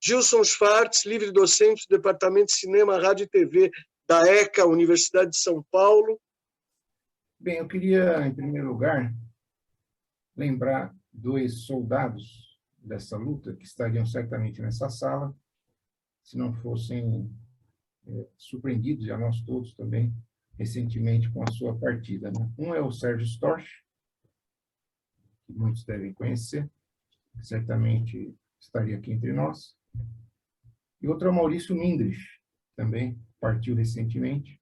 Gilson Schwartz, livre docente do Departamento de Cinema, Rádio e TV da ECA, Universidade de São Paulo. Bem, eu queria, em primeiro lugar, lembrar dois soldados dessa luta que estariam certamente nessa sala, se não fossem surpreendidos, e a nós todos também, recentemente com a sua partida, né? Um é o Sérgio Storch, que muitos devem conhecer, que certamente estaria aqui entre nós, e outro é o Maurício Mindrich, também partiu recentemente.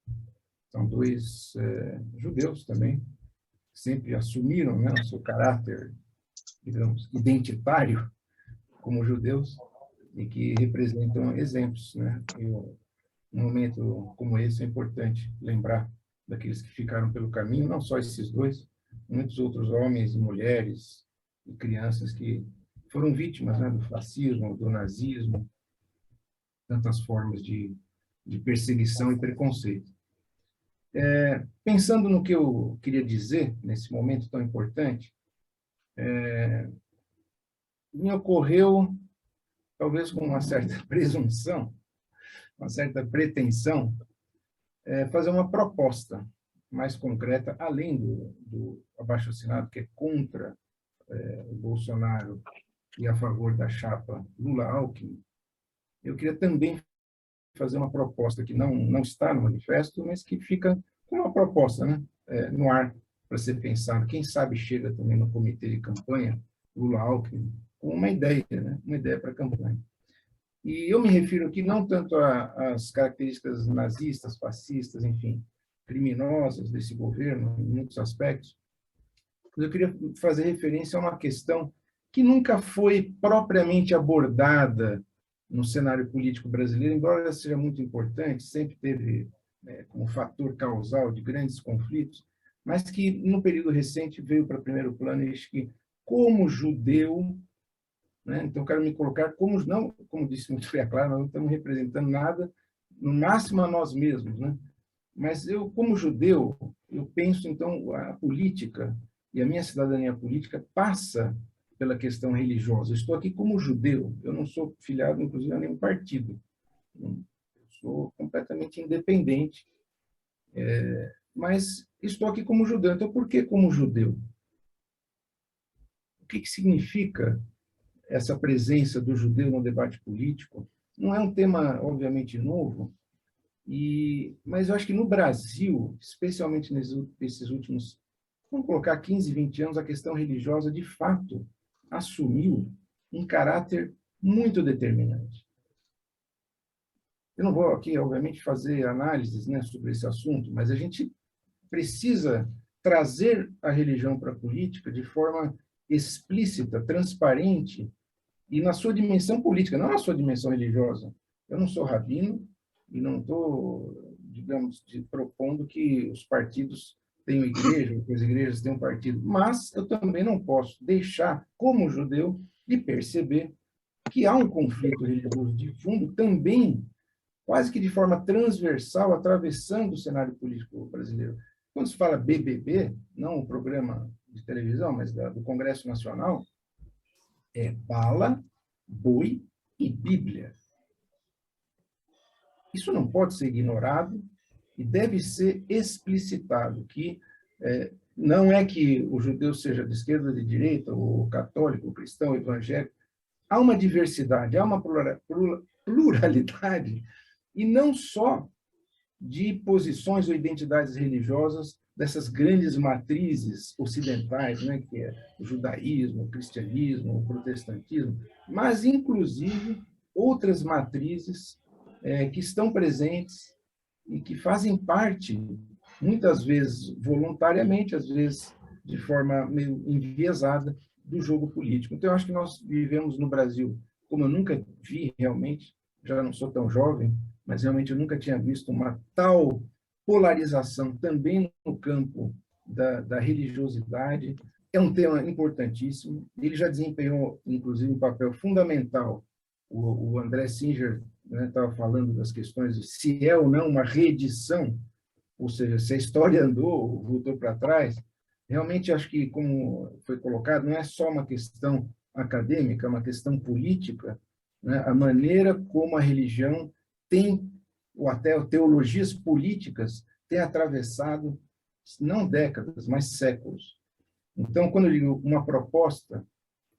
São dois judeus também, que sempre assumiram, né, o seu caráter, digamos, identitário como judeus, e que representam exemplos, né? Num momento como esse, é importante lembrar daqueles que ficaram pelo caminho, não só esses dois, muitos outros homens e mulheres e crianças que foram vítimas, né, do fascismo, do nazismo, tantas formas de perseguição e preconceito. Pensando no que eu queria dizer nesse momento tão importante, me ocorreu, talvez com uma certa presunção, uma certa pretensão, fazer uma proposta mais concreta, além do abaixo-assinado, que é contra o Bolsonaro e a favor da chapa Lula-Alckmin. Eu queria também fazer uma proposta que não está no manifesto, mas que fica como uma proposta, né, no ar para ser pensado. Quem sabe chega também no comitê de campanha Lula-Alckmin com uma ideia, né, uma ideia para a campanha. E eu me refiro aqui não tanto às características nazistas, fascistas, enfim, criminosas desse governo, em muitos aspectos, mas eu queria fazer referência a uma questão que nunca foi propriamente abordada no cenário político brasileiro, embora ela seja muito importante, sempre teve como fator causal de grandes conflitos, mas que, no período recente, veio para primeiro plano, e acho que, como judeu, né? Então, quero me colocar como, não, como disse muito bem, claro, nós não estamos representando nada, no máximo a nós mesmos, né? Mas eu, como judeu, eu penso, então, a política e a minha cidadania política passa pela questão religiosa. Eu estou aqui como judeu, eu não sou filiado, inclusive, a nenhum partido. Eu sou completamente independente, mas estou aqui como judeu. Então, por que como judeu? O que significa essa presença do judeu no debate político? Não é um tema, obviamente, novo, mas eu acho que no Brasil, especialmente nesses últimos, vamos colocar 15, 20 anos, a questão religiosa, de fato, assumiu um caráter muito determinante. Eu não vou aqui, obviamente, fazer análises, né, sobre esse assunto, mas a gente precisa trazer a religião para a política de forma explícita, transparente, e na sua dimensão política, não na sua dimensão religiosa. Eu não sou rabino e não estou, digamos, propondo que os partidos tenham igreja, que as igrejas tenham partido, mas eu também não posso deixar, como judeu, de perceber que há um conflito religioso de fundo também, quase que de forma transversal, atravessando o cenário político brasileiro. Quando se fala BBB, não o programa de televisão, mas do Congresso Nacional, é bala, boi e Bíblia. Isso não pode ser ignorado e deve ser explicitado, que não é que o judeu seja de esquerda ou de direita, ou católico, ou cristão, ou evangélico. Há uma diversidade, há uma pluralidade, e não só de posições ou identidades religiosas dessas grandes matrizes ocidentais, né, que é o judaísmo, o cristianismo, o protestantismo, mas, inclusive, outras matrizes que estão presentes e que fazem parte, muitas vezes voluntariamente, às vezes de forma meio enviesada, do jogo político. Então, eu acho que nós vivemos no Brasil, como eu nunca vi realmente, já não sou tão jovem, mas realmente eu nunca tinha visto uma tal polarização também no campo da religiosidade. É um tema importantíssimo. Ele já desempenhou, inclusive, um papel fundamental. O André Singer estava falando das questões de se é ou não uma reedição, ou seja, se a história andou, voltou para trás. Realmente, acho que, como foi colocado, não é só uma questão acadêmica, é uma questão política, né, a maneira como a religião tem, ou até teologias políticas, tem atravessado, não décadas, mas séculos. Então, quando eu digo uma proposta,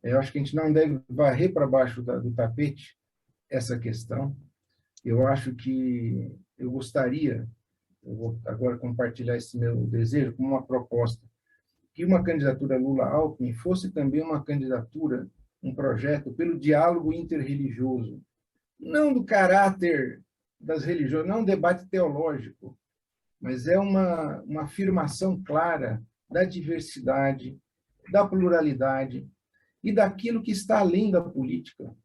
eu acho que a gente não deve varrer para baixo do tapete essa questão. Eu acho que eu gostaria, eu vou agora compartilhar esse meu desejo como uma proposta, que uma candidatura Lula-Alckmin fosse também uma candidatura, um projeto pelo diálogo interreligioso, não do caráter das religiões, não um debate teológico, mas é uma afirmação clara da diversidade, da pluralidade e daquilo que está além da política.